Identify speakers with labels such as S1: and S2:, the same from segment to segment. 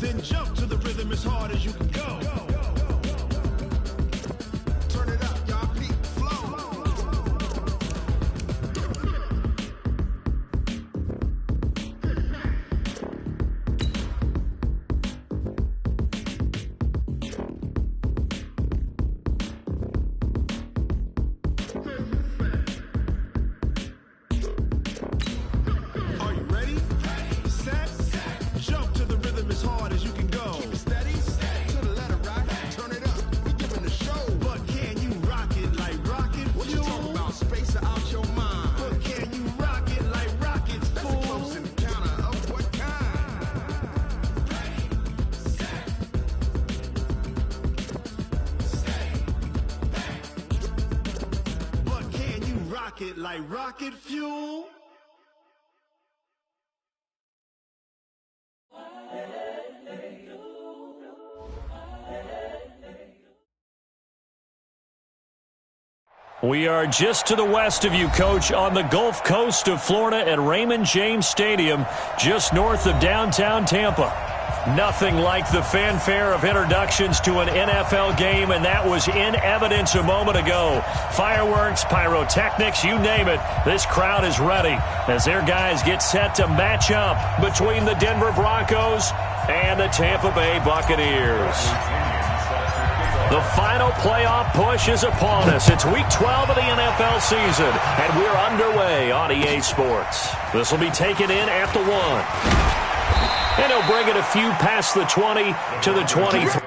S1: Then jump to the rhythm as hard as you can go. Turn it up, y'all. Peak flow. Are you ready? Set. Jump to the rhythm as hard as you can go. Keep it steady. To the letter rock. Turn it up. We giving the show. But can you rock it like rocket fuel? What you talking about? Space out your mind. But can you rock it like rockets, fool? That's a close encounter of what kind? Ready, set, stay back. But can you rock it like rocket fuel?
S2: We are just to the west of you, Coach, on the Gulf Coast of Florida at Raymond James Stadium, just north of downtown Tampa. Nothing like the fanfare of introductions to an NFL game, and that was in evidence a moment ago. Fireworks, pyrotechnics, you name it, this crowd is ready as their guys get set to match up between the Denver Broncos and the Tampa Bay Buccaneers. The final playoff push is upon us. It's Week 12 of the NFL season, and we're underway on EA Sports. This will be taken in at the 1. And he'll bring it a few past the 20 to the 23.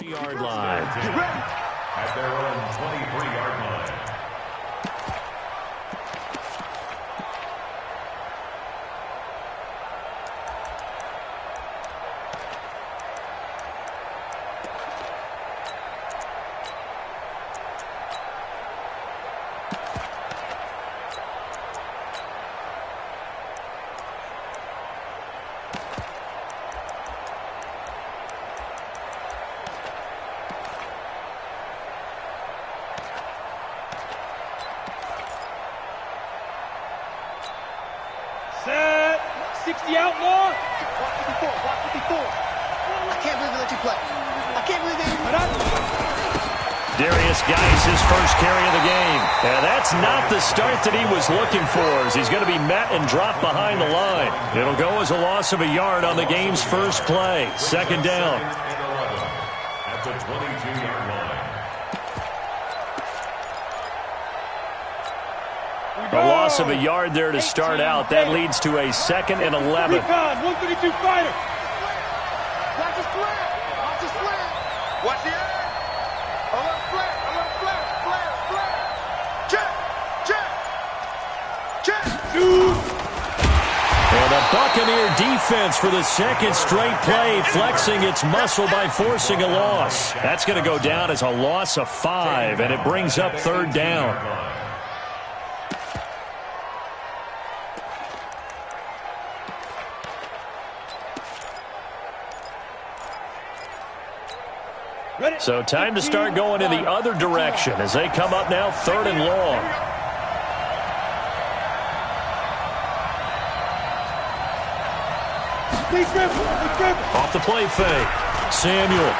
S2: Yard line.
S3: At their own 23-yard line.
S4: Set. 60 outlaw.
S5: Block 54. Block 54. I can't believe they let you play. I can't believe they...
S2: Darius Geis, his first carry of the game. And that's not the start that he was looking for, as he's going to be met and dropped behind the line. It'll go as a loss of a yard on the game's first play. Second down.
S3: the 22-yard line.
S2: A loss of a yard there to start out. That leads to a 2nd and 11.
S4: 132 fighter.
S5: Watch the slant. Watch the slant. Watch the air. A little flat. A little flat. Flat. Flat. Check. Check. Check.
S2: And a Buccaneer defense for the 2nd straight play, flexing its muscle by forcing a loss. That's going to go down as a loss of 5, and it brings up 3rd down. So time to start going in the other direction as they come up now 3rd and long. Off the play fake. Samuel.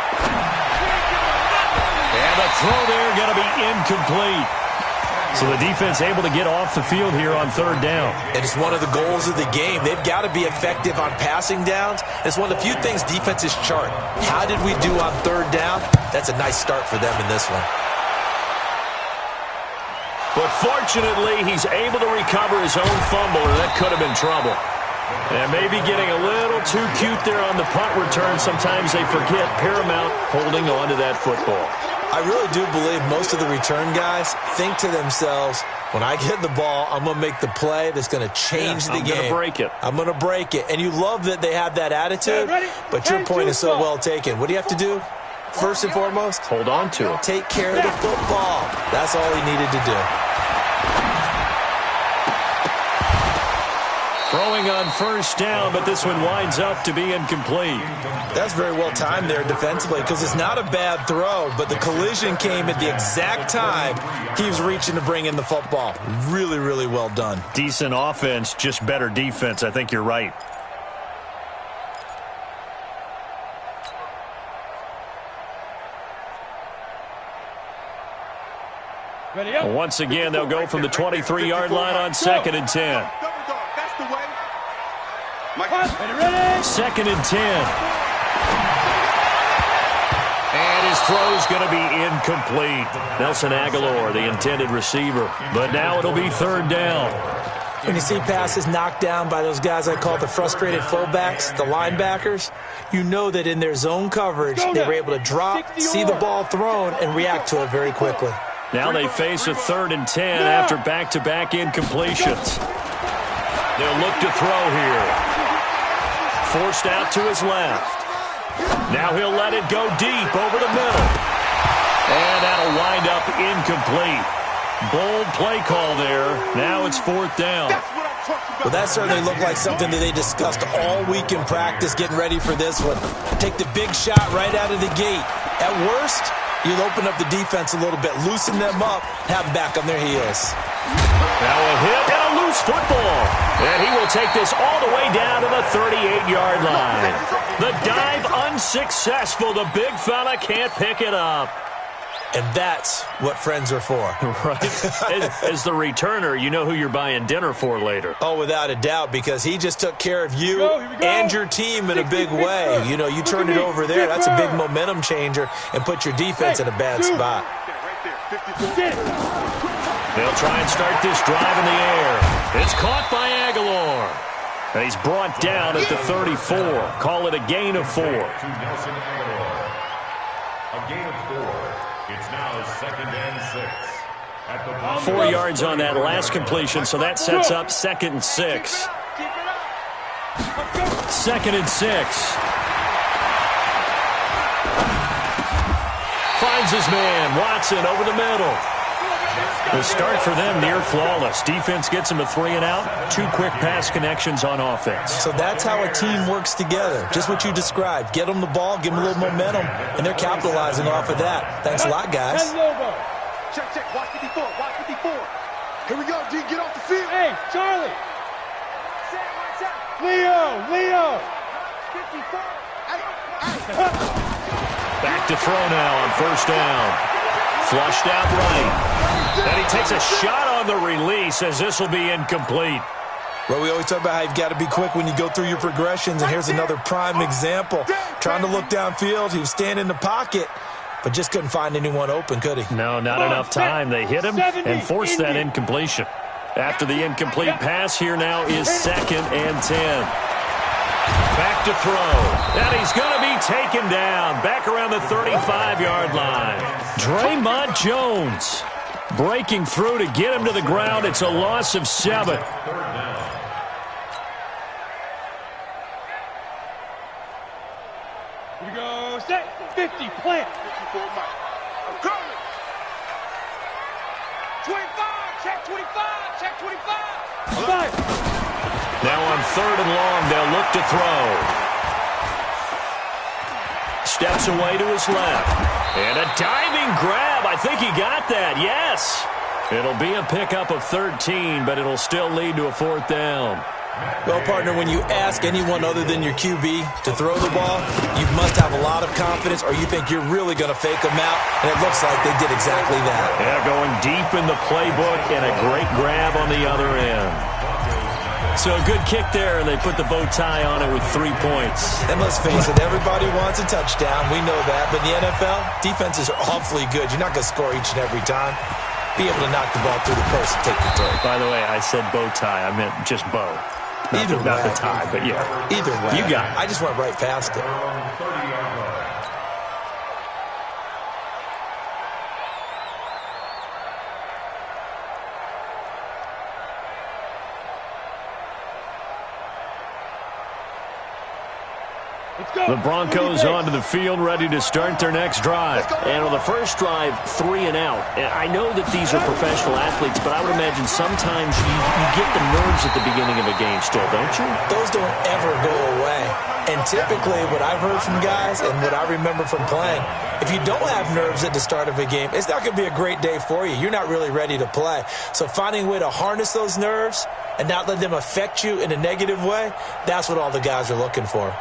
S2: And the throw there going to be incomplete. So the defense able to get off the field here on 3rd down.
S6: And it's one of the goals of the game. They've got to be effective on passing downs. It's one of the few things defenses chart. How did we do on 3rd down? That's a nice start for them in this one.
S2: But fortunately, he's able to recover his own fumble, or that could have been trouble. And maybe getting a little too cute there on the punt return. Sometimes they forget paramount holding on to that football.
S6: I really do believe most of the return guys think to themselves, when I get the ball, I'm going to make the play that's going to change the game.
S2: I'm going to break it.
S6: I'm going to break it. And you love that they have that attitude, but your point is so well taken. What do you have to do? First and foremost,
S2: hold on to it.
S6: Take care of the football. That's all he needed to do.
S2: Throwing on 1st down, but this one winds up to be incomplete.
S6: That's very well timed there defensively because it's not a bad throw, but the collision came at the exact time he was reaching to bring in the football. Really, really well done.
S2: Decent offense, just better defense. I think you're right. Once again, they'll go from the 23-yard line on 2nd and 10.
S5: That's the way.
S2: 2nd and 10. And his throw's going to be incomplete. Nelson Aguilar, the intended receiver. But now it'll be 3rd down.
S6: When you see passes knocked down by those guys I call the frustrated fullbacks, the linebackers, you know that in their zone coverage, they were able to drop, see the ball thrown, and react to it very quickly.
S2: Now they face a 3rd and 10 after back-to-back incompletions. They'll look to throw here. Forced out to his left. Now he'll let it go deep over the middle. And that'll wind up incomplete. Bold play call there. Now it's 4th down.
S6: Well, that certainly looked like something that they discussed all week in practice getting ready for this one. Take the big shot right out of the gate. At worst, you'll open up the defense a little bit, loosen them up, have them back on their heels.
S2: Now a hit and a loose football. And he will take this all the way down to the 38-yard line. The dive unsuccessful. The big fella can't pick it up.
S6: And that's what friends are for.
S2: Right. As the returner, you know who you're buying dinner for later.
S6: Oh, without a doubt, because he just took care of you and your team in a big way. You know, you turn it over there, that's a big momentum changer and put your defense in a bad spot.
S2: They'll try and start this drive in the air. It's caught by Aguilar. And he's brought down at the 34. Call it a gain of 4.
S3: To Nelson Aguilar. A gain of 4. It's now 2nd and 6. At the
S2: 4 yards on that last completion, so that sets up 2nd and 6. 2nd and 6. Finds his man, Watson, over the middle. The start for them near flawless. Defense gets him a 3 and out. 2 quick pass connections on offense.
S6: So that's how a team works together. Just what you described. Get them the ball, give them a little momentum, and they're capitalizing off of that. Thanks a lot, guys.
S5: Check, check. Watch 54. Watch 54. Here we go, D. Get off the field.
S4: Hey, Charlie.
S5: Watch out.
S4: Leo.
S5: 54.
S2: Back to throw now on 1st down. Flushed out right. And he takes a shot on the release as this will be incomplete.
S6: Well, we always talk about how you've got to be quick when you go through your progressions, and here's another prime example. Trying to look downfield, he was standing in the pocket, but just couldn't find anyone open, could he?
S2: No, not enough time. They hit him and forced that incompletion. After the incomplete pass, here now is 2nd and 10. Back to throw. And he's going to be taken down. Back around the 35-yard line. Draymond Jones breaking through to get him to the ground. It's a loss of 7.
S4: Here we go. Set. 50. Plant.
S5: 54 Mike. I'm coming. 25. Check 25. Check 25.
S4: Fire.
S2: Now on 3rd and long, they'll look to throw. Steps away to his left. And a diving grab. I think he got that. Yes. It'll be a pickup of 13, but it'll still lead to a 4th down.
S6: Well, partner, when you ask anyone other than your QB to throw the ball, you must have a lot of confidence or you think you're really going to fake them out, and it looks like they did exactly that.
S2: Yeah, going deep in the playbook and a great grab on the other end. So a good kick there, and they put the bow tie on it with 3 points.
S6: And let's face it, everybody wants a touchdown. We know that. But in the NFL, defenses are awfully good. You're not going to score each and every time. Be able to knock the ball through the post and take the throw.
S2: By the way, I said bow tie. I meant just bow. Not the tie, but yeah.
S6: Either way.
S2: You got it.
S6: I just went right past it.
S2: The Broncos onto the field, ready to start their next drive.
S7: And on the first drive, 3 and out. And I know that these are professional athletes, but I would imagine sometimes you get the nerves at the beginning of a game still, don't you?
S6: Those don't ever go away. And typically what I've heard from guys and what I remember from playing, if you don't have nerves at the start of a game, it's not going to be a great day for you. You're not really ready to play. So finding a way to harness those nerves and not let them affect you in a negative way, that's what all the guys are looking for.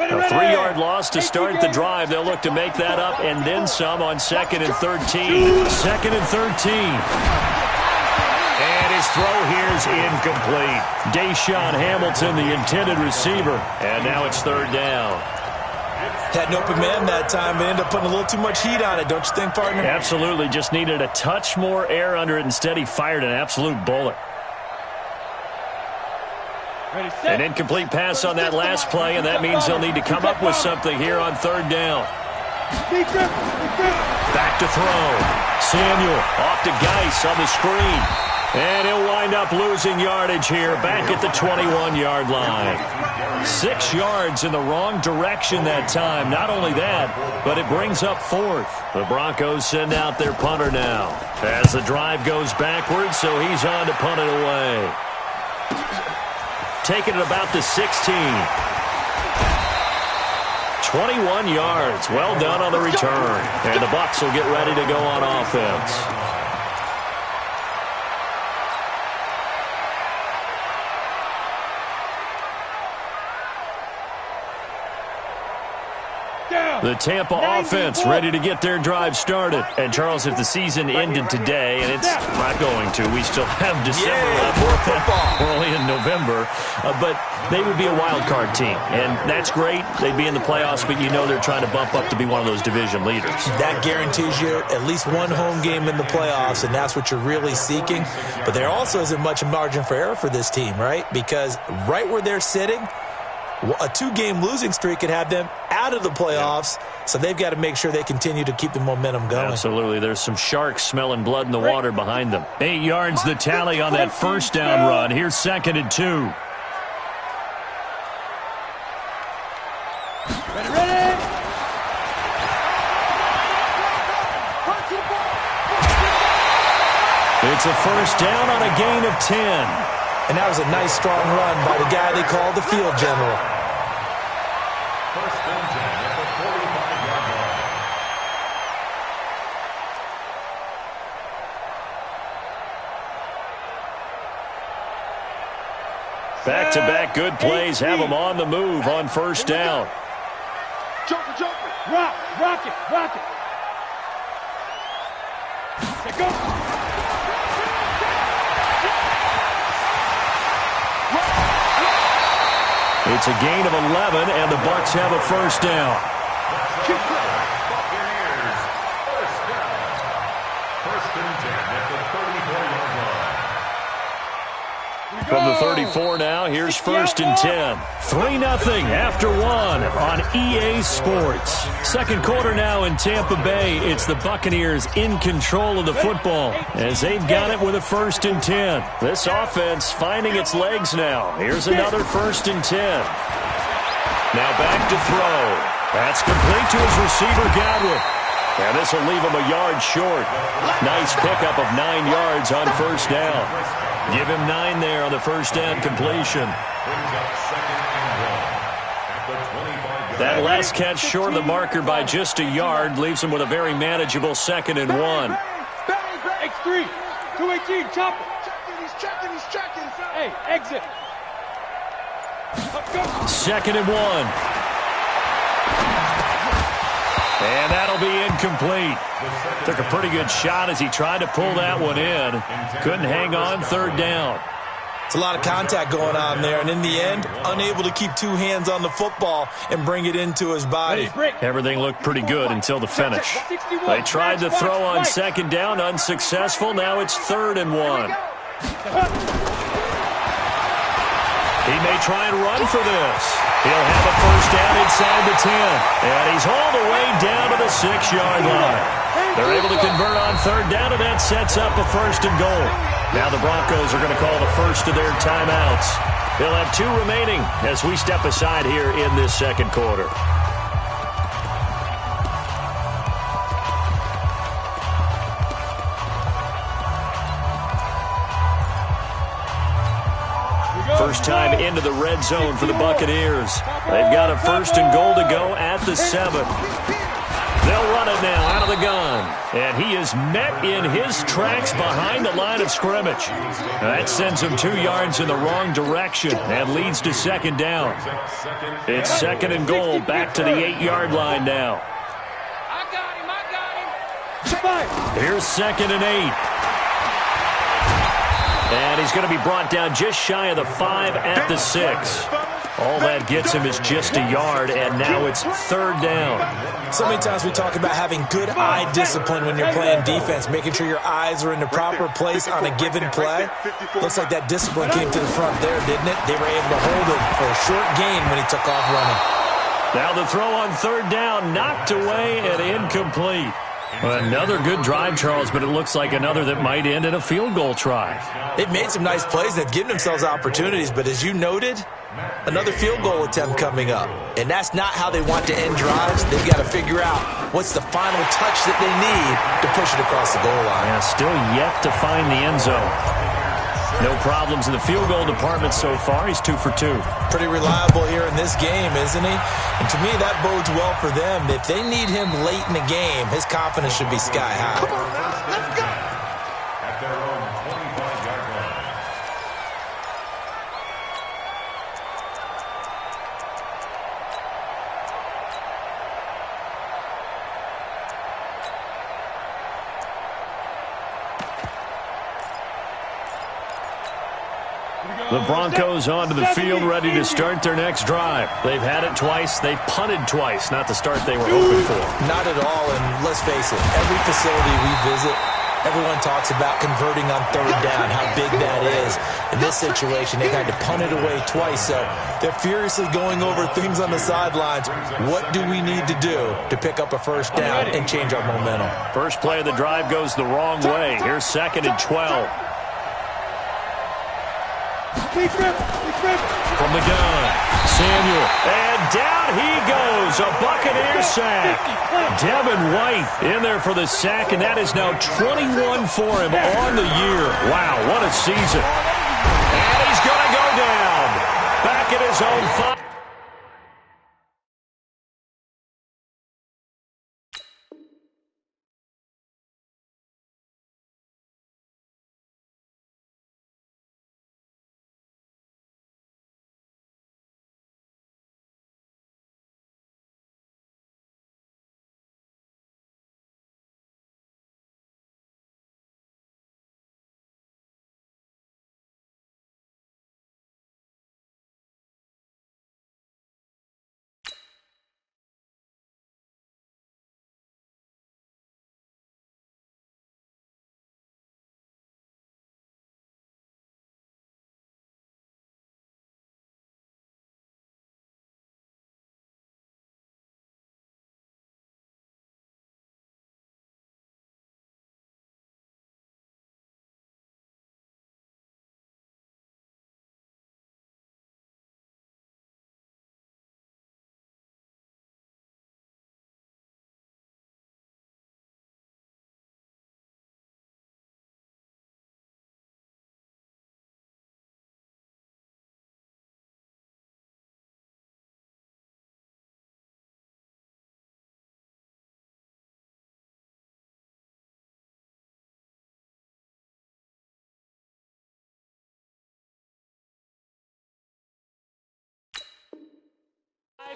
S2: A 3-yard loss to start the drive. They'll look to make that up and then some on 2nd and 13. 2nd and 13. And his throw here is incomplete. Deshaun Hamilton, the intended receiver. And now it's 3rd down.
S6: Had an open man that time, but ended up putting a little too much heat on it, don't you think, partner?
S2: Absolutely. Just needed a touch more air under it. Instead, he fired an absolute bullet. An incomplete pass on that last play, and that means they'll need to come up with something here on 3rd down. Back to throw. Samuel off to Geis on the screen. And he'll wind up losing yardage here back at the 21-yard line. 6 yards in the wrong direction that time. Not only that, but it brings up 4th. The Broncos send out their punter now. As the drive goes backwards, so he's on to punt it away. Taking it about the 16. 21 yards. Well done on the return. And the Bucs will get ready to go on offense. The Tampa offense ready to get their drive started. And, Charles, if the season ended today, and it's not going to, we still have December left. We're only in November. But they would be a wild card team. And that's great. They'd be in the playoffs, but you know they're trying to bump up to be one of those division leaders.
S6: That guarantees you at least one home game in the playoffs, and that's what you're really seeking. But there also isn't much margin for error for this team, right? Because right where they're sitting, a 2-game losing streak could have them out of the playoffs, so they've got to make sure they continue to keep the momentum going.
S2: Absolutely. There's some sharks smelling blood in the water behind them. 8 yards the tally on that first down run. Here's 2nd and 2.
S4: Ready?
S2: It's a first down on a gain of 10.
S6: And that was a nice, strong run by the guy they call the field general.
S3: First and 10 at the 45-yard line.
S2: Back-to-back good plays have them on the move on first down.
S5: Jumper.
S4: Rock it. Okay, go.
S2: It's a gain of 11, and the Bucs have a first down.
S3: Buccaneers, first down. First and 10 at the 34-yard line.
S2: From the 34 now, here's first and 10. 3-0 after one on EA Sports. Second quarter now in Tampa Bay. It's the Buccaneers in control of the football as they've got it with a first and 10. This offense finding its legs now. Here's another first and 10. Now back to throw. That's complete to his receiver, Godwin. And this will leave him a yard short. Nice pickup of 9 yards on first down. Give him 9 there on the first down completion. That last catch short of the marker by just a yard leaves him with a very manageable second and 1.
S4: X3, 218, chopper.
S5: He's checking.
S4: Hey, exit. Go.
S2: Second and 1. And that'll be incomplete. Took a pretty good shot as he tried to pull that one in. Couldn't hang on third down.
S6: It's a lot of contact going on there, and in the end, unable to keep 2 hands on the football and bring it into his body.
S2: Everything looked pretty good until the finish. They tried to throw on second down, unsuccessful. Now it's third and 1. He may try and run for this. He'll have a first down inside the 10. And he's hauled away down to the 6-yard line. They're able to convert on third down, and that sets up a first and goal. Now the Broncos are going to call the first of their timeouts. They'll have 2 remaining as we step aside here in this second quarter. First time into the red zone for the Buccaneers. They've got a first and goal to go at the 7. They'll run it now out of the gun. And he is met in his tracks behind the line of scrimmage. That sends him 2 yards in the wrong direction and leads to second down. It's second and goal back to the 8-yard line now.
S5: I got him.
S2: Here's second and 8. And he's going to be brought down just shy of the 5 at the 6. All that gets him is just a yard, and now it's third down.
S6: So many times we talk about having good eye discipline when you're playing defense, making sure your eyes are in the proper place on a given play. Looks like that discipline came to the front there, didn't it? They were able to hold him for a short gain when he took off running.
S2: Now the throw on third down, knocked away and incomplete. Another good drive, Charles, but it looks like another that might end in a field goal try.
S6: They've made some nice plays. They've given themselves opportunities, but as you noted, another field goal attempt coming up. And that's not how they want to end drives. They've got to figure out what's the final touch that they need to push it across the goal line.
S2: Yeah, still yet to find the end zone. No problems in the field goal department so far. He's 2 for 2.
S6: Pretty reliable here in this game, isn't he? And to me, that bodes well for them. If they need him late in the game, his confidence should be sky high.
S5: Come on now, let's go.
S3: At their own 25-yard line.
S2: The Broncos onto the field, ready to start their next drive. They've had it twice. They've punted twice. Not the start they were hoping for.
S6: Not at all, and let's face it, every facility we visit, everyone talks about converting on third down, how big that is. In this situation, they've had to punt it away twice, so they're furiously going over things on the sidelines. What do we need to do to pick up a first down and change our momentum?
S2: First play of the drive goes the wrong way. Here's second and 12. From the gun, Samuel, and down he goes, a Buccaneer sack. Devin White in there for the sack, and that is now 21 for him on the year. Wow, what a season. And he's going to go down, back at his own 5.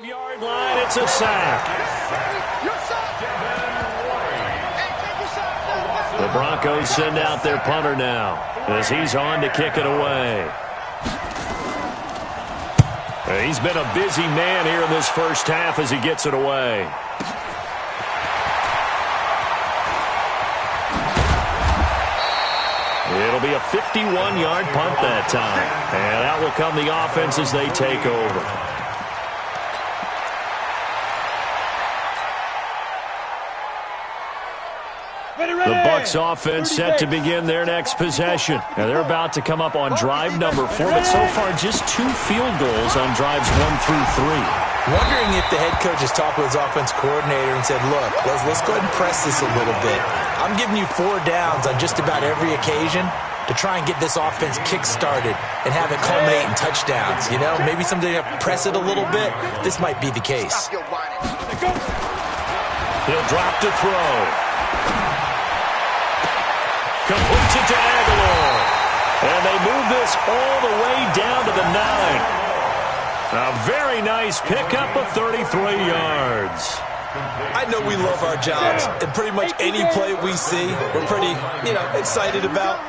S2: 5-yard line, it's a sack. The Broncos send out their punter now as he's on to kick it away. He's been a busy man here in this first half as he gets it away. It'll be a 51-yard punt that time. And out will come the offense as they take over. The Bucs offense set to begin their next possession. Now they're about to come up on drive number 4, but so far just 2 field goals on drives 1 through 3.
S6: Wondering if the head coach has talked with his offense coordinator and said, look, let's go ahead and press this a little bit. I'm giving you 4 downs on just about every occasion to try and get this offense kick-started and have it culminate in touchdowns. You know, maybe someday you press it a little bit. This might be the case.
S2: He'll drop to throw. Completes it to Aguilar. And they move this all the way down to the 9. A very nice pickup of 33 yards.
S6: I know we love our jobs, and pretty much any play we see, we're pretty, excited about.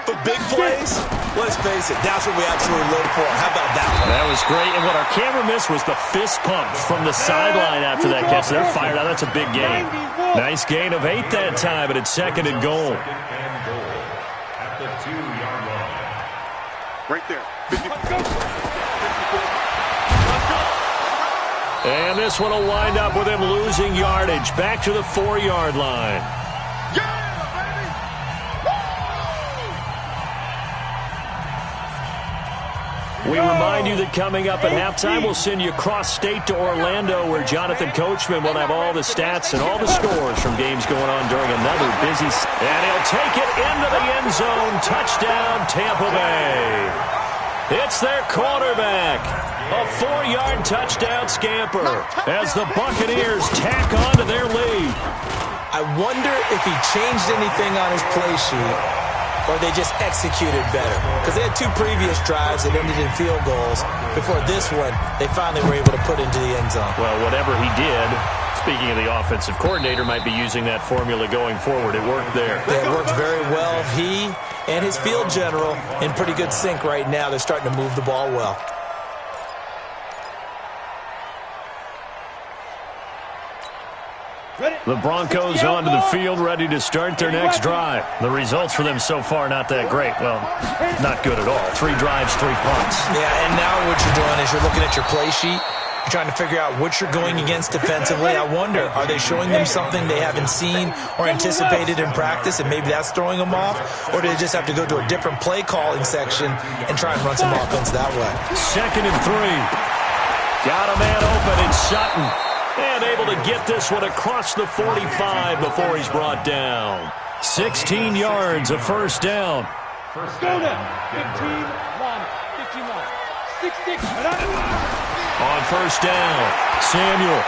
S6: But big plays, let's face it, that's what we absolutely live for. How about that one?
S2: That was great, and what our camera missed was the fist pump from the sideline after that catch. They're fired out. That's a big gain. Nice gain of 8 that time, but it's 2nd and goal.
S3: At the 2-yard line.
S5: Right there.
S2: And this one will wind up with him losing yardage. Back to the 4-yard line. We remind you that coming up at halftime, we'll send you cross-state to Orlando, where Jonathan Coachman will have all the stats and all the scores from games going on during another busy. And he'll take it into the end zone. Touchdown, Tampa Bay. It's their quarterback. A 4-yard touchdown scamper as the Buccaneers tack on to their lead.
S6: I wonder if he changed anything on his play sheet, or they just executed better. Because they had 2 previous drives that ended in field goals. Before this one, they finally were able to put into the end zone.
S2: Well, whatever he did, speaking of the offensive coordinator, might be using that formula going forward. It worked there.
S6: Yeah, it worked very well. He and his field general in pretty good sync right now. They're starting to move the ball well.
S2: The Broncos onto the field, ready to start their next drive. The results for them so far, not that great. Well, not good at all. 3 drives, 3 punts.
S6: Yeah, and now what you're doing is you're looking at your play sheet. You're trying to figure out what you're going against defensively. I wonder, are they showing them something they haven't seen or anticipated in practice, and maybe that's throwing them off? Or do they just have to go to a different play calling section and try and run some offense that way?
S2: 2nd and 3. Got a man open. It's Sutton. And able to get this one across the 45 before he's brought down. 16 yards, a first down.
S4: Go down. 15 line. 15 line. 6-6.
S2: On first down, Samuel.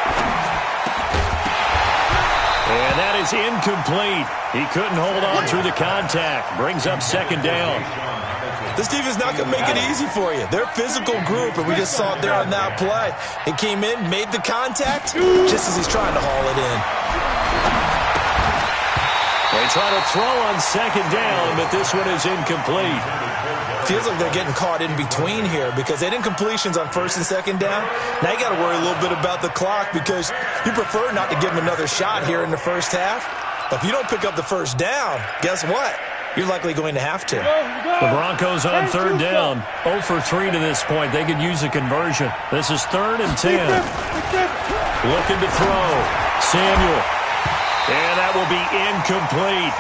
S2: And that is incomplete. He couldn't hold on through the contact. Brings up 2nd down.
S6: This defense is not going to make it easy for you. They're a physical group, and we just saw it there on that play. He came in, made the contact, just as he's trying to haul it in.
S2: They try to throw on 2nd down, but this one is incomplete.
S6: Feels like they're getting caught in between here because they had incompletions on 1st and 2nd down. Now you got to worry a little bit about the clock because you prefer not to give them another shot here in the first half. But if you don't pick up the first down, guess what? You're likely going to have to.
S2: The Broncos on 3rd down. 0 for 3 to this point. They could use a conversion. This is 3rd and 10. Looking to throw. Samuel. And that will be incomplete.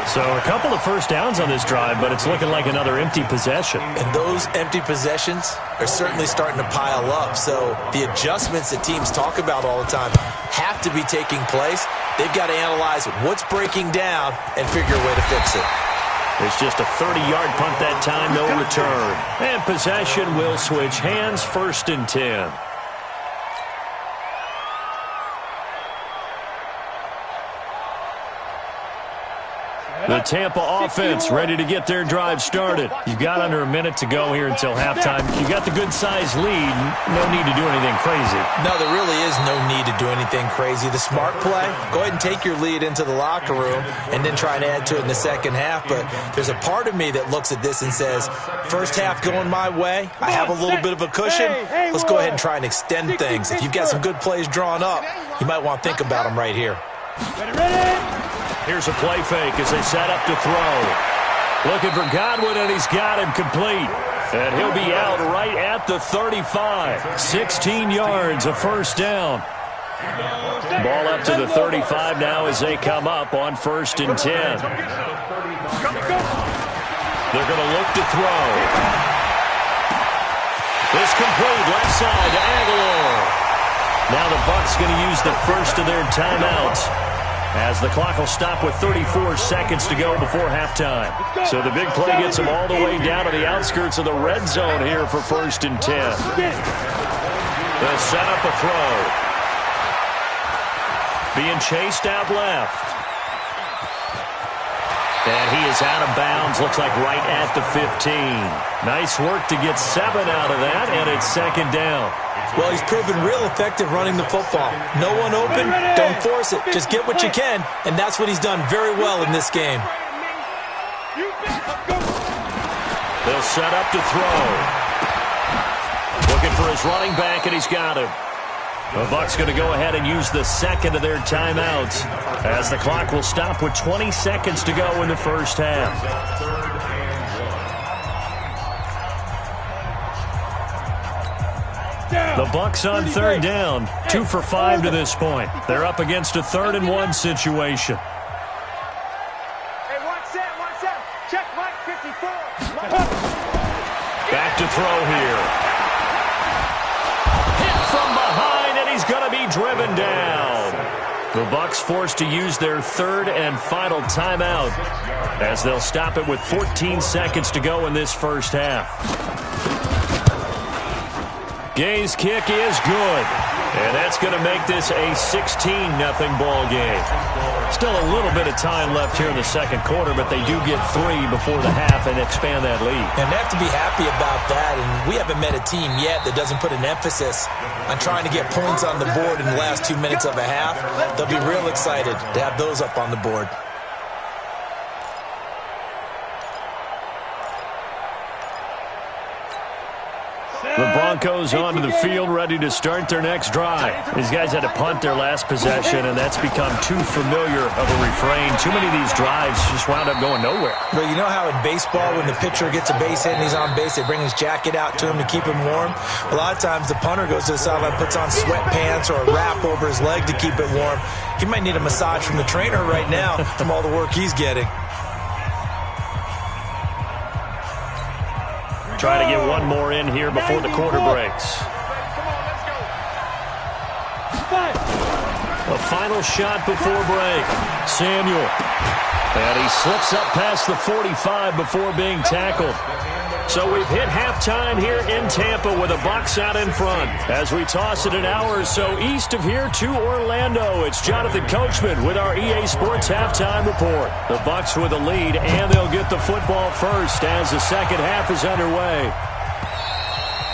S2: So a couple of first downs on this drive, but it's looking like another empty possession.
S6: And those empty possessions are certainly starting to pile up. So the adjustments that teams talk about all the time have to be taking place. They've got to analyze what's breaking down and figure a way to fix it.
S2: It's just a 30-yard punt that time, no return. And possession will switch hands, 1st and 10. The Tampa offense ready to get their drive started. You've got under a minute to go here until halftime. You got the good-sized lead. No need to do anything crazy.
S6: No, there really is no need to do anything crazy. The smart play, go ahead and take your lead into the locker room and then try and add to it in the second half. But there's a part of me that looks at this and says, first half going my way, I have a little bit of a cushion. Let's go ahead and try and extend things. If you've got some good plays drawn up, you might want to think about them right here.
S2: Here's a play fake as they set up to throw. Looking for Godwin, and he's got him complete. And he'll be out right at the 35. 16 yards, a first down. Ball up to the 35 now as they come up on 1st and 10. They're going to look to throw. It's complete, left side to Aguilar. Now the Bucs going to use the first of their timeouts as the clock will stop with 34 seconds to go before halftime. So the big play gets them all the way down to the outskirts of the red zone here for 1st and 10. They'll set up a throw. Being chased out left. And he is out of bounds, looks like right at the 15. Nice work to get 7 out of that, and it's 2nd down.
S6: Well, he's proven real effective running the football. No one open, don't force it. Just get what you can, and that's what he's done very well in this game.
S2: They'll set up to throw. Looking for his running back, and he's got him. The Bucs going to go ahead and use the second of their timeouts as the clock will stop with 20 seconds to go in the first half. The Bucs on 3rd down, 2 for 5 to this point. They're up against a 3rd and 1 situation.
S5: Hey, one set. Check Mike 54.
S2: Back to throw here. Hit from behind, and he's going to be driven down. The Bucs forced to use their 3rd and final timeout as they'll stop it with 14 seconds to go in this first half. Gay's kick is good, and that's going to make this a 16-0 ball game. Still a little bit of time left here in the second quarter, but they do get 3 before the half and expand that lead.
S6: And they have to be happy about that, and we haven't met a team yet that doesn't put an emphasis on trying to get points on the board in the last 2 minutes of a half. They'll be real excited to have those up on the board.
S2: The Broncos onto the field, ready to start their next drive. These guys had to punt their last possession, and that's become too familiar of a refrain. Too many of these drives just wound up going nowhere.
S6: But you know how in baseball, when the pitcher gets a base hit and he's on base, they bring his jacket out to him to keep him warm? A lot of times the punter goes to the sideline, puts on sweatpants or a wrap over his leg to keep it warm. He might need a massage from the trainer right now from all the work he's getting.
S2: Trying to get one more in here before the quarter breaks. A final shot before break. Samuel. And he slips up past the 45 before being tackled. So we've hit halftime here in Tampa with the Bucs out in front. As we toss it an hour or so east of here to Orlando, it's Jonathan Coachman with our EA Sports Halftime Report. The Bucs with a lead, and they'll get the football first as the second half is underway.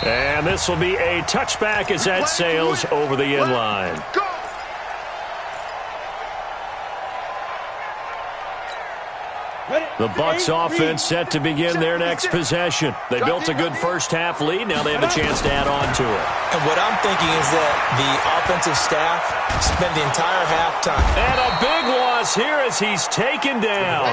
S2: And this will be a touchback as that sails over the end line. The Bucs offense set to begin their next possession. They built a good first half lead. Now they have a chance to add on to it.
S6: And what I'm thinking is that the offensive staff spent the entire halftime.
S2: And a big loss here as he's taken down.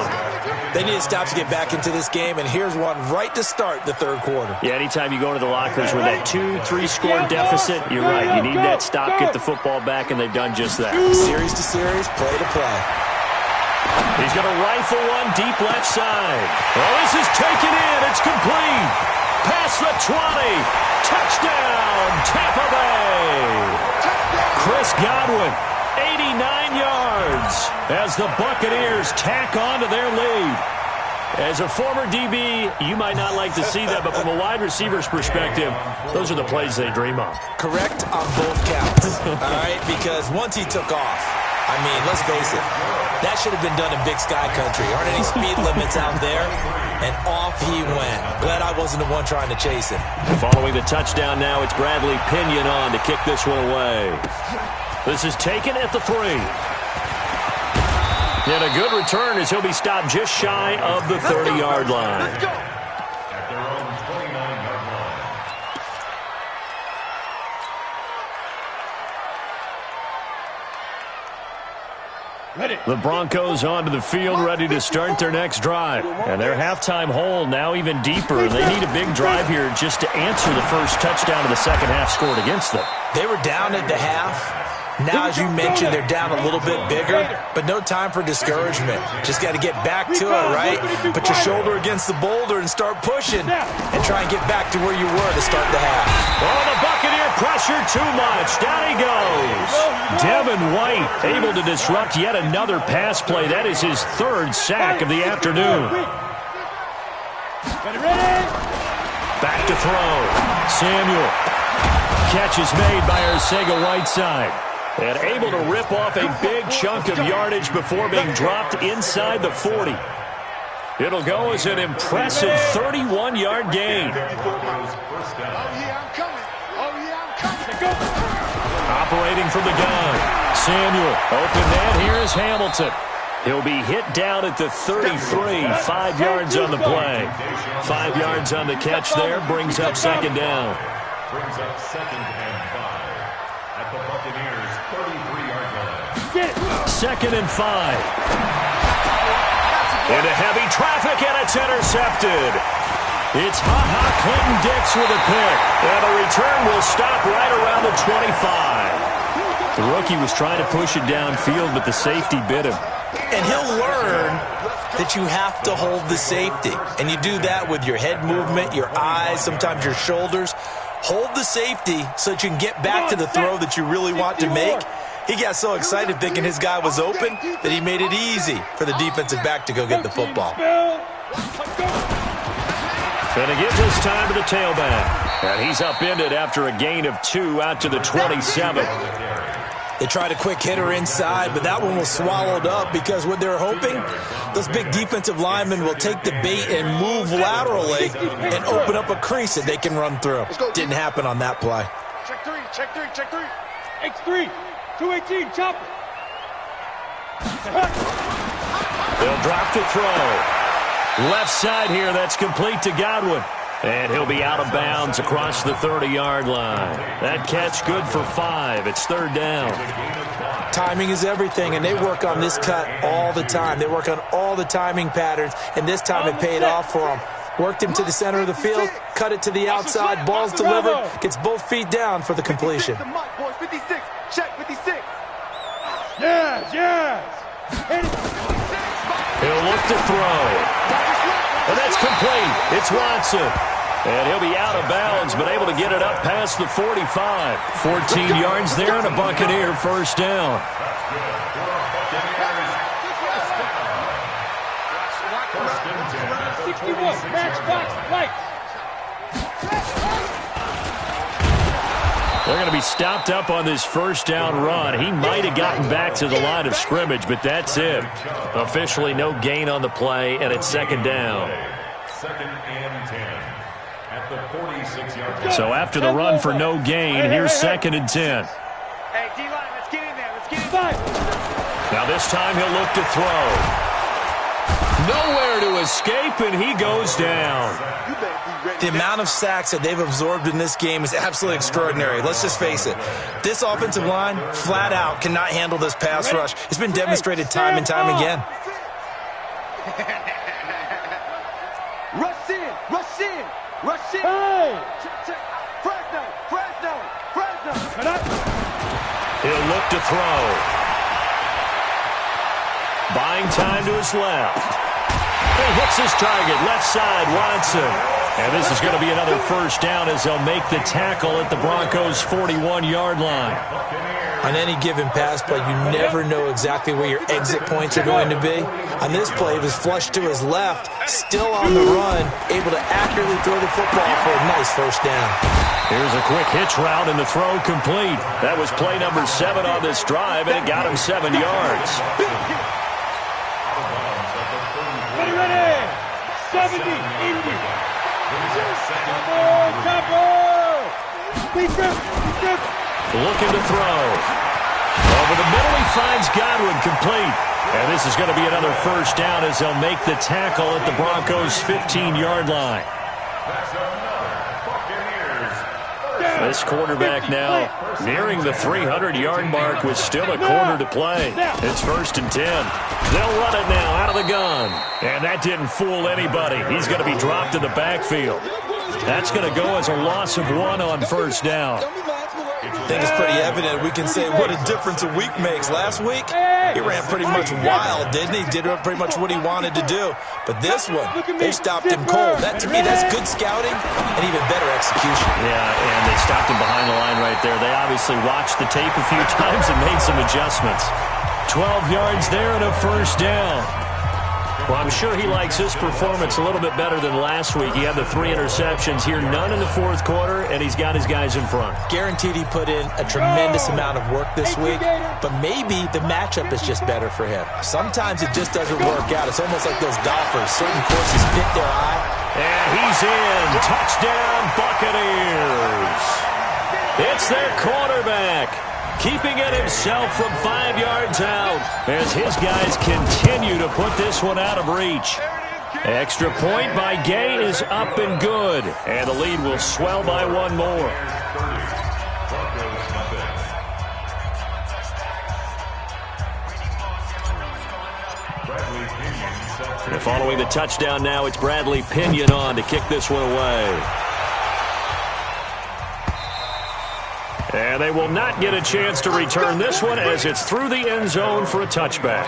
S6: They need to stop to get back into this game, and here's one right to start the third quarter.
S2: Yeah, anytime you go into the lockers with that 2-3 score deficit, you're right. You need that stop, get the football back, and they've done just that.
S6: Series to series, play to play.
S2: He's going to rifle one deep left side. Oh, this is taken in. It's complete. Past the 20. Touchdown, Tampa Bay. Chris Godwin, 89 yards as the Buccaneers tack on to their lead. As a former DB, you might not like to see that, but from a wide receiver's perspective, those are the plays they dream of.
S6: Correct on both counts, all right? Because once he took off, I mean, let's face it, That should have been done in Big Sky Country. Aren't any speed limits out there? And off he went. Glad I wasn't the one trying to chase him.
S2: Following the touchdown now, it's Bradley Pinion on to kick this one away. This is taken at the 3. And a good return as he'll be stopped just shy of the 30-yard line.
S3: At their own 29-yard line.
S2: The Broncos onto the field, ready to start their next drive. And their halftime hole now even deeper. They need a big drive here just to answer the first touchdown of the second half scored against them.
S6: They were down at the half. Now, as you mentioned, they're down a little bit bigger, but no time for discouragement. Just got to get back to it, right? Put your shoulder against the boulder and start pushing and try and get back to where you were to start the half.
S2: Oh, the Buccaneer pressure too much. Down he goes. Devin White able to disrupt yet another pass play. That is his 3rd sack of the afternoon. Back to throw. Samuel. Catch is made by Arcega-Whiteside. And able to rip off a big chunk of yardage before being dropped inside the 40. It'll go as an impressive 31-yard gain. Operating from the gun. Samuel, open man. Here is Hamilton. He'll be hit down at the 33. 5 yards on the play. 5 yards on the catch there. Brings up second down.
S3: Brings up 2nd and 5 at the Buccaneers' 33-yard line.
S2: 2nd and 5. Into heavy traffic, and it's intercepted. It's Ha-Ha Clinton-Dix with a pick. And the return will stop right around the 25. The rookie was trying to push it downfield, but the safety bit him.
S6: And he'll learn that you have to hold the safety. And you do that with your head movement, your eyes, sometimes your shoulders. Hold the safety so that you can get back to the throw that you really want to make. He got so excited thinking his guy was open that he made it easy for the defensive back to go get the football.
S2: Going to give this time to the tailback. And he's upended after a gain of 2 out to the 27.
S6: They tried a quick hitter inside, but that one was swallowed up because what they're hoping, those big defensive linemen will take the bait and move laterally and open up a crease that they can run through. Didn't happen on that play.
S5: Check 3, check 3, check 3.
S4: X3, 218, chopper.
S2: They'll drop the throw. Left side here, that's complete to Godwin. And he'll be out of bounds across the 30-yard line. That catch good for 5. It's 3rd down.
S6: Timing is everything, and they work on this cut all the time. They work on all the timing patterns, and this time it paid off for them. Worked him to the center of the field, cut it to the outside, ball's delivered, gets both feet down for the completion.
S5: 56, check 56.
S4: Yes.
S2: He'll look to throw. And that's complete. It's Watson. And he'll be out of bounds, but able to get it up past the 45. 14 yards there and a Buccaneer first down.
S4: 61, matchbox, lights.
S2: They're going to be stopped up on this first down run. He might have gotten back to the line of scrimmage, but that's it. Officially no gain on the play, and it's 2nd down.
S3: 2nd and 10 at the 46-yard line.
S2: So after the run for no gain, here's 2nd and 10.
S5: Hey, D-line, let's get in there. Let's get in there.
S2: Now this time he'll look to throw. Nowhere to escape, and he goes down.
S6: The amount of sacks that they've absorbed in this game is absolutely extraordinary. Let's just face it. This offensive line, flat out, cannot handle this pass rush. It's been demonstrated time and time again.
S5: Rush in, rush in, rush in.
S4: Hey!
S5: Fresno.
S2: He'll look to throw. Buying time to his left. He hits his target, left side, Watson. And this is going to be another first down as they'll make the tackle at the Broncos' 41-yard line.
S6: On any given pass play, you never know exactly where your exit points are going to be. On this play, it was flushed to his left, still on the run, able to accurately throw the football for a nice first down.
S2: Here's a quick hitch route and the throw complete. That was play number 7 on this drive, and it got him 7 yards.
S4: 70, 80.
S2: Looking to throw. Over the middle, he finds Godwin, complete. And this is going to be another first down as they'll make the tackle at the Broncos' 15-yard line. This quarterback now nearing the 300-yard mark with still a quarter to play. It's 1st and 10. They'll run it now out of the gun. And that didn't fool anybody. He's going to be dropped in the backfield. That's going to go as a loss of 1 on first down.
S6: I think it's pretty evident. We can say what a difference a week makes. Last week, he ran pretty much wild, didn't he? Did pretty much what he wanted to do. But this one, they stopped him cold. That, to me, that's good scouting and even better execution.
S2: Yeah, and they stopped him behind the line right there. They obviously watched the tape a few times and made some adjustments. 12 yards there and a first down. Well, I'm sure he likes his performance a little bit better than last week. He had the 3 interceptions here, none in the fourth quarter, and he's got his guys in front.
S6: Guaranteed he put in a tremendous amount of work this week, but maybe the matchup is just better for him. Sometimes it just doesn't work out. It's almost like those golfers. Certain courses fit their eye.
S2: And he's in. Touchdown, Buccaneers. It's their quarterback, keeping it himself from 5 yards out as his guys continue to put this one out of reach. Extra point by Gay is up and good, and the lead will swell by 1 more. And following the touchdown now, it's Bradley Pinion on to kick this one away. And they will not get a chance to return this one as it's through the end zone for a touchback.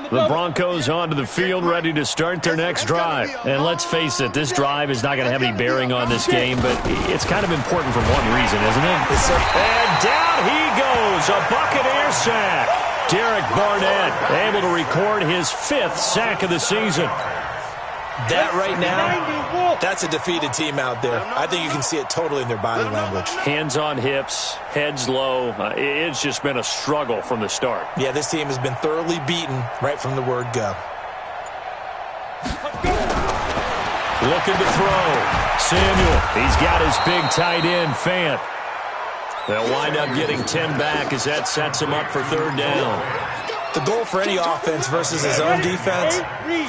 S2: The Broncos onto the field, ready to start their next drive. And let's face it, this drive is not going to have any bearing on this game, but it's kind of important for one reason, isn't it? And down he goes, a Buccaneer sack. Derek Barnett able to record his 5th sack of the season.
S6: That right now, that's a defeated team out there. I think you can see it totally in their body language.
S2: Hands on hips, heads low. It's just been a struggle from the start.
S6: Yeah, this team has been thoroughly beaten right from the word go.
S2: Looking to throw. Samuel, he's got his big tight end, Fant. They'll wind up getting 10 back as that sets him up for 3rd down.
S6: The goal for any offense versus his own defense,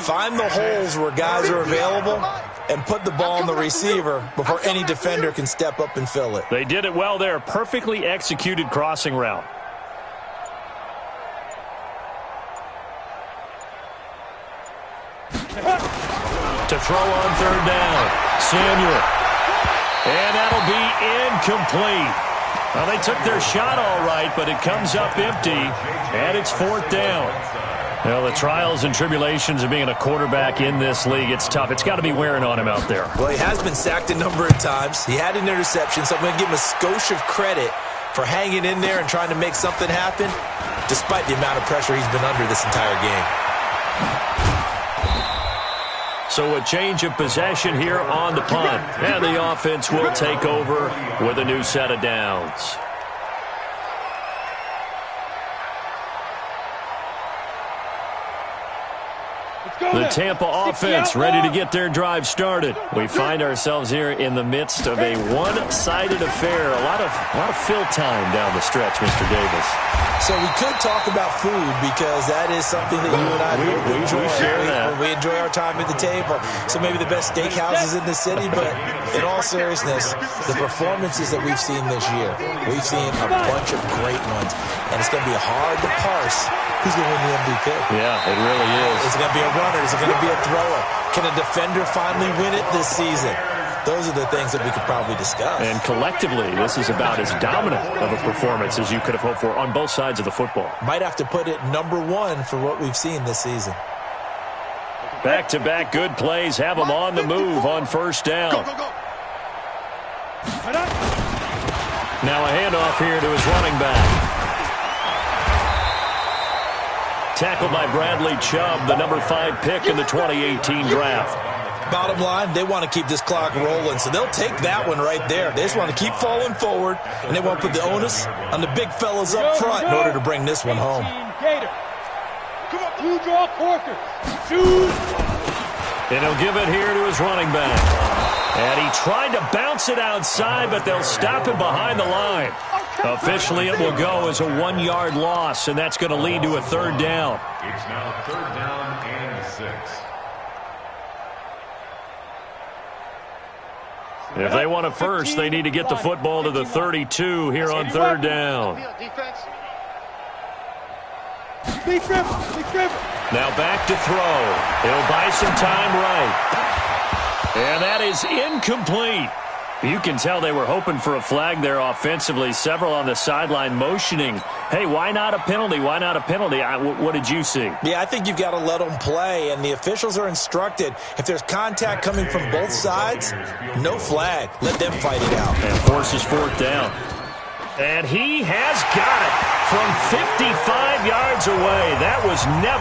S6: find the holes where guys are available and put the ball on the receiver before any defender can step up and fill it.
S2: They did it well there. Perfectly executed crossing route. To throw on 3rd down. Samuel. And that'll be incomplete. Well, they took their shot all right, but it comes up empty, and it's 4th down. Well, the trials and tribulations of being a quarterback in this league, it's tough. It's got to be wearing on him out there.
S6: Well, he has been sacked a number of times. He had an interception, so I'm going to give him a skosh of credit for hanging in there and trying to make something happen, despite the amount of pressure he's been under this entire game.
S2: So a change of possession here on the punt. And the offense will take over with a new set of downs. The Tampa offense ready to get their drive started. We find ourselves here in the midst of a one-sided affair. A lot of fill time down the stretch, Mr. Davis.
S6: So we could talk about food because that is something that you and I enjoy.
S2: We share that.
S6: We enjoy our time at the table. So maybe the best steakhouses in the city, but in all seriousness, the performances that we've seen this year, we've seen a bunch of great ones, and it's going to be hard to parse who's going to win the MVP.
S2: Yeah, it really is.
S6: Is it going to be a runner? Is it going to be a thrower? Can a defender finally win it this season? Those are the things that we could probably discuss.
S2: And collectively, this is about as dominant of a performance as you could have hoped for on both sides of the football.
S6: Might have to put it #1 for what we've seen this season.
S2: Back-to-back good plays have them on the move on 1st down. Now a handoff here to his running back. Tackled by Bradley Chubb, the number 5 pick in the 2018 draft.
S6: Bottom line, they want to keep this clock rolling, so they'll take that one right there. They just want to keep falling forward, and they want to put the onus on the big fellas up front in order to bring this one home.
S4: Decatur. Two draw Corker. Shoot.
S2: And he'll give it here to his running back. And he tried to bounce it outside, but they'll stop him behind the line. Officially, it will go as a 1-yard loss, and that's going to lead to a third down.
S3: It's now third down and 6.
S2: If they want a first, they need to get the football to the 32 here on third down. Now back to throw. He'll buy some time right. And that is incomplete. You can tell they were hoping for a flag there offensively. Several on the sideline motioning. Hey, why not a penalty? Why not a penalty? What did you see?
S6: Yeah, I think you've got to let them play, and the officials are instructed. If there's contact coming from both sides, no flag. Let them fight it out.
S2: And forces fourth down. And he has got it from 55 yards away. That was never.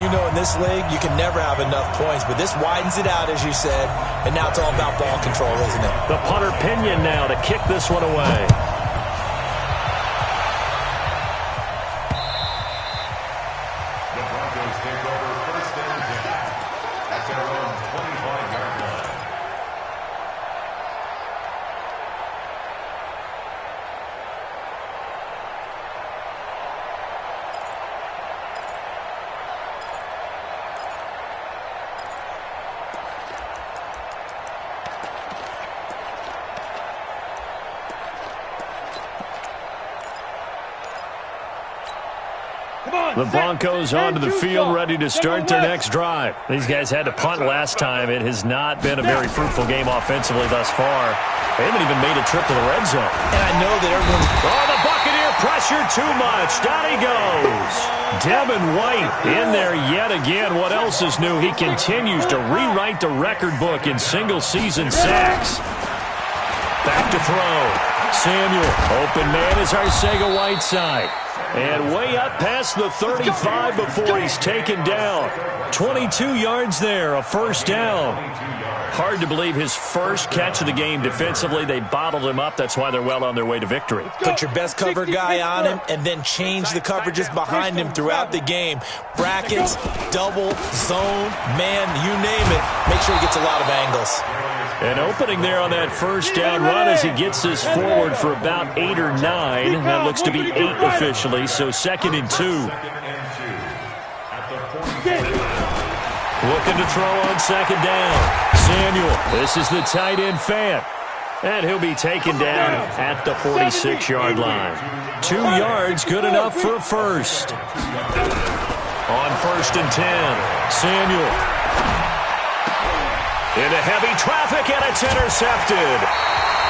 S6: You know, in this league, you can never have enough points, but this widens it out, as you said, and now it's all about ball control, isn't it?
S2: The punter Pinion now to kick this one away.
S3: The Broncos take over first and 10 at their own 25-yard line.
S2: The Broncos onto the field, ready to start their next drive. These guys had to punt last time. It has not been a very fruitful game offensively thus far. They haven't even made a trip to the red zone.
S6: And I know that everyone's...
S2: Oh, the Buccaneer pressure too much. Down he goes. Devin White in there yet again. What else is new? He continues to rewrite the record book in single-season sacks. Back to throw. Samuel. Open man is Arcega-Whiteside. And way up past the 35 before he's taken down. 22 yards there, a first down. Hard to believe his first catch of the game defensively. They bottled him up. That's why they're well on their way to victory.
S6: Put your best cover guy on him and then change the coverages behind him throughout the game. Brackets, double, zone, man, you name it. Make sure he gets a lot of angles.
S2: An opening there on that first down run as he gets this forward for about 8 or 9. That looks to be 8 officially, so 2nd and 2. Looking to throw on 2nd down. Samuel, this is the tight end Fant. And he'll be taken down at the 46-yard line. 2 yards, good enough for a first. On 1st and 10, Samuel. Into heavy traffic, and it's intercepted.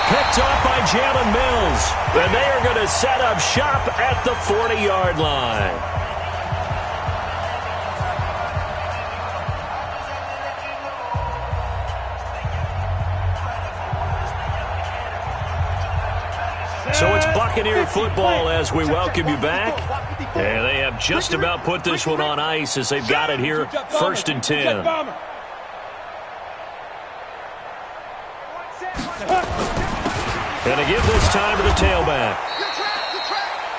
S2: Picked off by Jalen Mills. And they are going to set up shop at the 40-yard line. So it's Buccaneer football as we welcome you back. And they have just about put this one on ice as they've got it here, 1st and 10. And they give this time to the tailback.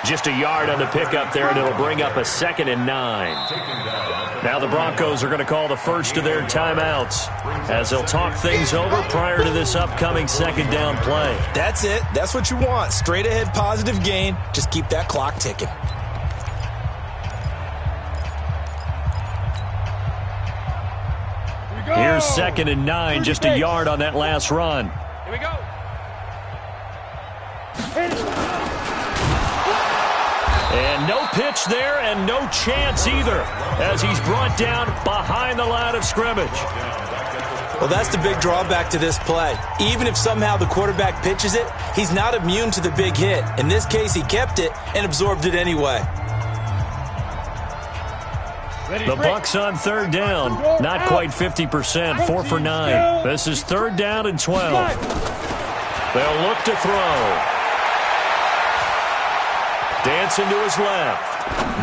S2: Just a yard on the pickup there, and it'll bring up a 2nd and 9. Now the Broncos are going to call the first of their timeouts as they'll talk things over prior to this upcoming 2nd down play.
S6: That's it. That's what you want. Straight ahead positive gain. Just keep that clock ticking.
S2: Here's 2nd and 9, just a yard on that last run.
S4: Here we go.
S2: And no pitch there and no chance either as he's brought down behind the line of scrimmage.
S6: Well, that's the big drawback to this play. Even if somehow the quarterback pitches it, he's not immune to the big hit. In this case, he kept it and absorbed it anyway.
S2: The Bucs on 3rd down. Not quite 50%, 4 for 9. This is 3rd down and 12. They'll look to throw. Dancing to his left.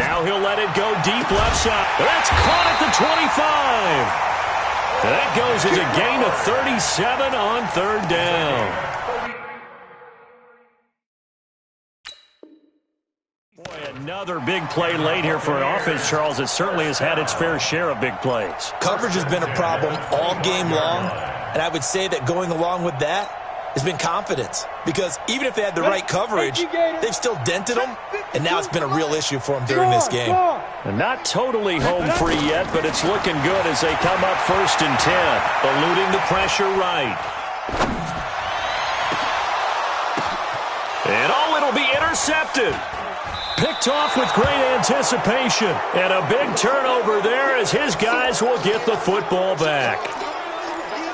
S2: Now he'll let it go deep left side. That's caught at the 25. That goes as a gain of 37 on 3rd down. Another big play late here for an offense, Charles. It certainly has had its fair share of big plays.
S6: Coverage has been a problem all game long, and I would say that going along with that has been confidence. Because even if they had the right coverage, they've still dented them, and now it's been a real issue for them during this game.
S2: And not totally home free yet, but it's looking good as they come up 1st and 10, eluding the pressure right. And it'll be intercepted. Picked off with great anticipation. And a big turnover there as his guys will get the football back.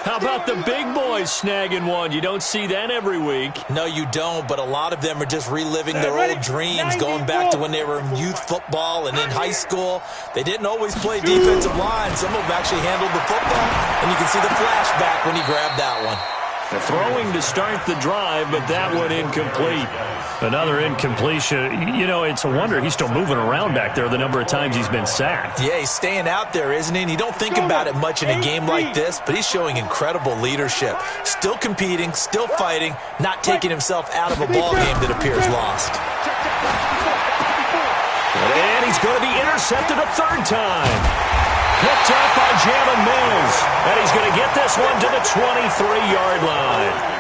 S2: How about the big boys snagging one? You don't see that every week.
S6: No, you don't, but a lot of them are just reliving their old dreams, going back to when they were in youth football and in high school. They didn't always play defensive line. Some of them actually handled the football, and you can see the flashback when he grabbed that one.
S2: They're throwing to start the drive, but that one incomplete. Another incompletion. You know, it's a wonder he's still moving around back there the number of times he's been sacked.
S6: Yeah, he's staying out there, isn't he? And you don't think about it much in a game like this, but he's showing incredible leadership. Still competing, still fighting, not taking himself out of a ball game that appears lost.
S2: And he's going to be intercepted a third time. Picked up by Jalen Mills. And he's going to get this one to the 23-yard line.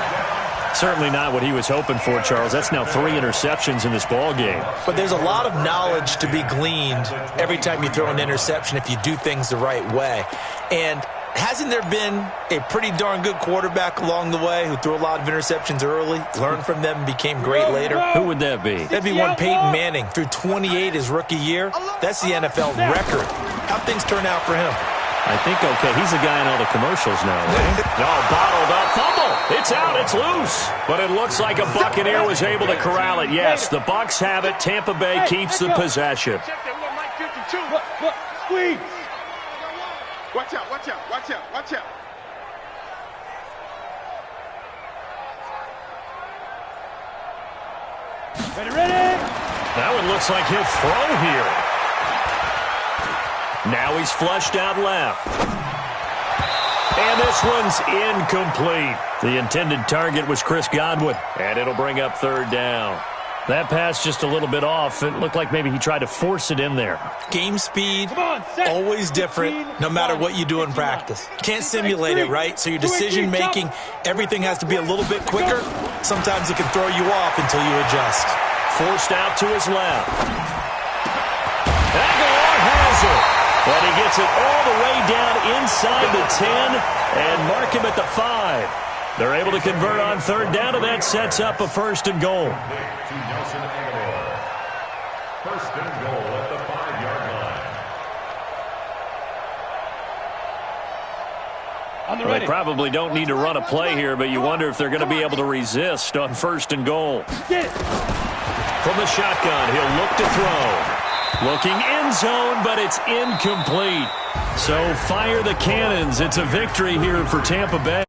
S2: Certainly not what he was hoping for, Charles. That's now 3 interceptions in this ball game.
S6: But there's a lot of knowledge to be gleaned every time you throw an interception if you do things the right way. And hasn't there been a pretty darn good quarterback along the way who threw a lot of interceptions early, learned from them, and became great later?
S2: Who would that be?
S6: That'd be one Peyton Manning. Threw 28 his rookie year. That's the NFL record. How'd things turn out for him?
S2: I think, okay, he's the guy in all the commercials now, right? No, bottled up. Fumble. It's out. It's loose. But it looks like a Buccaneer was able to corral it. Yes, the Bucs have it. Tampa Bay keeps the possession.
S4: Squeeze.
S5: Watch out, watch out, watch out, watch out.
S4: Ready.
S2: That one looks like he'll throw here. Now he's flushed out left. And this one's incomplete. The intended target was Chris Godwin. And it'll bring up 3rd down. That pass just a little bit off. It looked like maybe he tried to force it in there.
S6: Game speed, always different, no matter what you do in practice. Can't simulate it, right? So your decision-making, everything has to be a little bit quicker. Sometimes it can throw you off until you adjust.
S2: Forced out to his left. Aguilar has it. But he gets it all the way down inside the 10 and mark him at the 5. They're able to convert on 3rd down, and that sets up a 1st and goal.
S3: To Nelson Aguilar. 1st and goal at the 5-yard line.
S4: On the
S2: Well,
S4: ready.
S2: they probably don't need to run a play here, but you wonder if they're going to be able to resist on 1st and goal.
S4: Get it.
S2: From the shotgun, he'll look to throw. Looking end zone, but it's incomplete. So fire the cannons. It's a victory here for Tampa Bay.